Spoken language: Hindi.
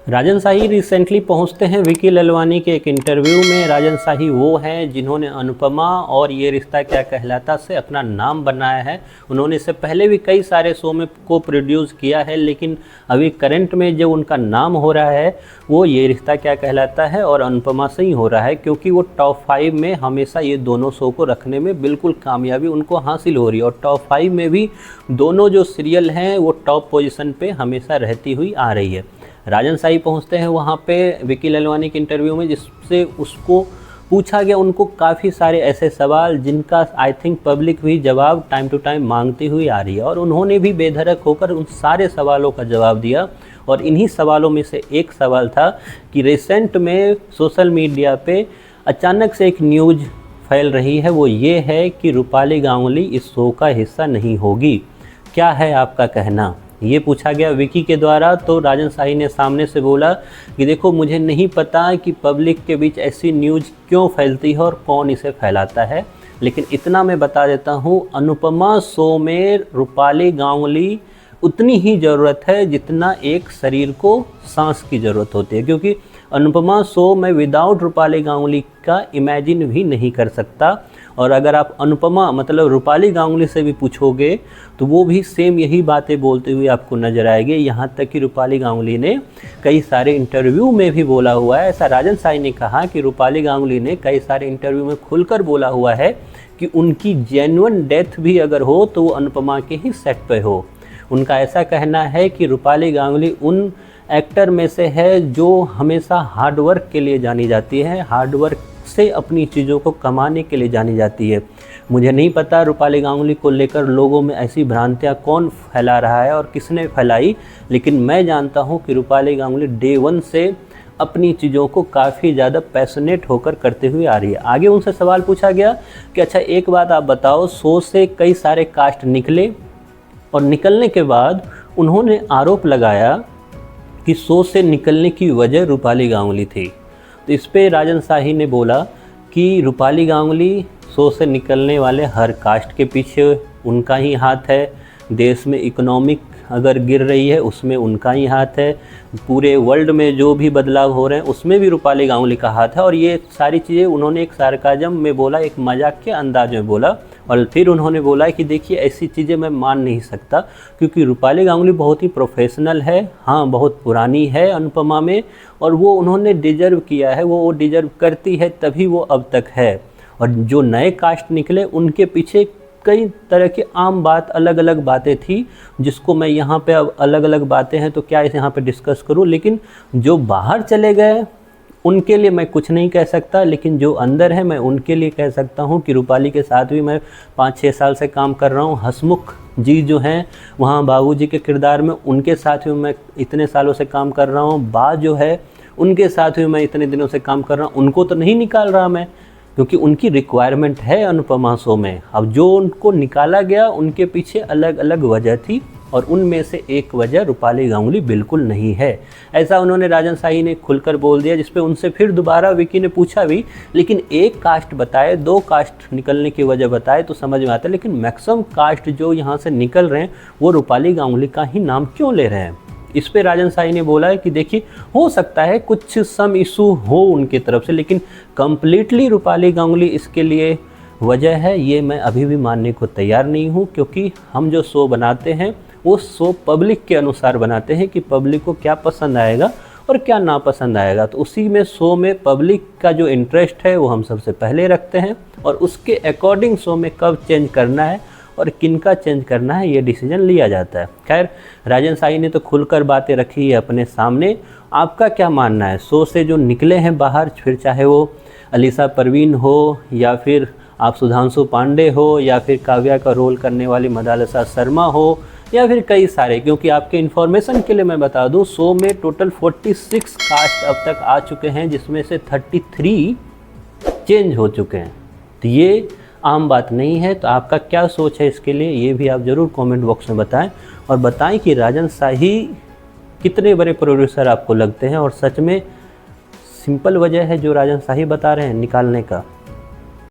राजन शाही रिसेंटली पहुंचते हैं विकी ललवानी के एक इंटरव्यू में। राजन शाही वो हैं जिन्होंने अनुपमा और ये रिश्ता क्या कहलाता से अपना नाम बनाया है। उन्होंने इससे पहले भी कई सारे शो में को प्रोड्यूस किया है, लेकिन अभी करंट में जो उनका नाम हो रहा है वो ये रिश्ता क्या कहलाता है और अनुपमा से ही हो रहा है, क्योंकि वो टॉप 5 में हमेशा ये दोनों शो को रखने में बिल्कुल कामयाबी उनको हासिल हो रही है। और टॉप 5 में भी दोनों जो सीरियल हैं वो टॉप पोजीशन पे हमेशा रहती हुई आ रही है। राजन शाही पहुंचते हैं वहाँ पे विकी ललवानी के इंटरव्यू में, जिससे उसको पूछा गया उनको काफ़ी सारे ऐसे सवाल जिनका आई थिंक पब्लिक भी जवाब टाइम टू टाइम मांगती हुई आ रही है, और उन्होंने भी बेधड़क होकर उन सारे सवालों का जवाब दिया। और इन्हीं सवालों में से एक सवाल था कि रिसेंट में सोशल मीडिया पे अचानक से एक न्यूज़ फैल रही है, वो ये है कि रूपाली गांगुली इस शो का हिस्सा नहीं होगी, क्या है आपका कहना, ये पूछा गया विकी के द्वारा। तो राजन शाही ने सामने से बोला कि देखो, मुझे नहीं पता कि पब्लिक के बीच ऐसी न्यूज़ क्यों फैलती है और कौन इसे फैलाता है, लेकिन इतना मैं बता देता हूँ, अनुपमा शो में रूपाली गांगुली उतनी ही ज़रूरत है जितना एक शरीर को सांस की ज़रूरत होती है, क्योंकि अनुपमा शो में विदाउट रूपाली गांगुली का इमेजिन भी नहीं कर सकता। और अगर आप अनुपमा मतलब रूपाली गांगुली से भी पूछोगे तो वो भी सेम यही बातें बोलते हुए आपको नज़र आएंगे। यहाँ तक कि रूपाली गांगुली ने कई सारे इंटरव्यू में भी बोला हुआ है, ऐसा राजन शाही ने कहा कि रूपाली गांगुली ने कई सारे इंटरव्यू में खुलकर बोला हुआ है कि उनकी जेन्युइन डेथ भी अगर हो तो वो अनुपमा के ही सेट पे हो। उनका ऐसा कहना है कि रूपाली गांगुली उन एक्टर में से है जो हमेशा हार्डवर्क के लिए जानी जाती है, हार्डवर्क से अपनी चीज़ों को कमाने के लिए जानी जाती है। मुझे नहीं पता रूपाली गांगुली को लेकर लोगों में ऐसी भ्रांतियां कौन फैला रहा है और किसने फैलाई, लेकिन मैं जानता हूं कि रूपाली गांगुली डे 1 से अपनी चीज़ों को काफ़ी ज़्यादा पैशनेट होकर करते हुए आ रही है। आगे उनसे सवाल पूछा गया कि अच्छा एक बात आप बताओ, शो से कई सारे कास्ट निकले और निकलने के बाद उन्होंने आरोप लगाया कि शो से निकलने की वजह रूपाली गांगुली थी। तो इस पे राजन शाही ने बोला कि रूपाली गांगुली शो से निकलने वाले हर कास्ट के पीछे उनका ही हाथ है, देश में इकोनॉमिक अगर गिर रही है उसमें उनका ही हाथ है, पूरे वर्ल्ड में जो भी बदलाव हो रहे हैं उसमें भी रूपाली गांगुली का हाथ है। और ये सारी चीज़ें उन्होंने एक सार्काज़म में बोला, एक मजाक के अंदाज में बोला। और फिर उन्होंने बोला कि देखिए ऐसी चीज़ें मैं मान नहीं सकता, क्योंकि रूपाली गांगुली बहुत ही प्रोफेशनल है, हाँ बहुत पुरानी है अनुपमा में, और वो उन्होंने डिजर्व किया है, वो डिजर्व करती है तभी वो अब तक है। और जो नए कास्ट निकले उनके पीछे कई तरह की आम बात, अलग अलग बातें थी, जिसको मैं यहाँ पे अब अलग अलग बातें हैं तो क्या इसे यहाँ पे डिस्कस करूँ। लेकिन जो बाहर चले गए उनके लिए मैं कुछ नहीं कह सकता, लेकिन जो अंदर है मैं उनके लिए कह सकता हूँ कि रूपाली के साथ भी मैं 5-6 साल से काम कर रहा हूँ। हसमुख जी जो हैं वहाँ बाबूजी के किरदार में, उनके साथ भी मैं इतने सालों से काम कर रहा हूँ। बा जो है उनके साथ भी मैं इतने दिनों से काम कर रहा हूँ, उनको तो नहीं निकाल रहा मैं, क्योंकि उनकी रिक्वायरमेंट है अनुपमा शो में। अब जो उनको निकाला गया उनके पीछे अलग अलग वजह थी, और उनमें से एक वजह रूपाली गांगुली बिल्कुल नहीं है, ऐसा उन्होंने राजन शाही ने खुलकर बोल दिया। जिस पे उनसे फिर दोबारा विकी ने पूछा भी, लेकिन एक कास्ट बताए, 2 कास्ट निकलने की वजह बताए तो समझ में आता है, लेकिन मैक्सिमम कास्ट जो यहाँ से निकल रहे हैं वो रूपाली गांगुली का ही नाम क्यों ले रहे हैं। इस पे राजन शाही ने बोला है कि देखिए हो सकता है कुछ सम इशू हो उनकी तरफ से, लेकिन कम्प्लीटली रूपाली गांगुली इसके लिए वजह है ये मैं अभी भी मानने को तैयार नहीं हूँ, क्योंकि हम जो शो बनाते हैं वो शो पब्लिक के अनुसार बनाते हैं कि पब्लिक को क्या पसंद आएगा और क्या नापसंद आएगा। तो उसी में शो में पब्लिक का जो इंटरेस्ट है वो हम सबसे पहले रखते हैं, और उसके अकॉर्डिंग शो में कब चेंज करना है और किनका चेंज करना है ये डिसीजन लिया जाता है। खैर राजन शाही ने तो खुलकर बातें रखी है अपने सामने। आपका क्या मानना है, शो से जो निकले हैं बाहर, फिर चाहे वो अलीसा परवीन हो या फिर आप सुधांशु पांडे हो या फिर काव्या का रोल करने वाली मदालसा शर्मा हो या फिर कई सारे, क्योंकि आपके इन्फॉर्मेशन के लिए मैं बता दूं शो में टोटल 46 कास्ट अब तक आ चुके हैं, जिसमें से 33 चेंज हो चुके हैं। तो ये आम बात नहीं है। तो आपका क्या सोच है इसके लिए, ये भी आप ज़रूर कमेंट बॉक्स में बताएं, और बताएं कि राजन शाही कितने बड़े प्रोड्यूसर आपको लगते हैं, और सच में सिंपल वजह है जो राजन शाही बता रहे हैं निकालने का।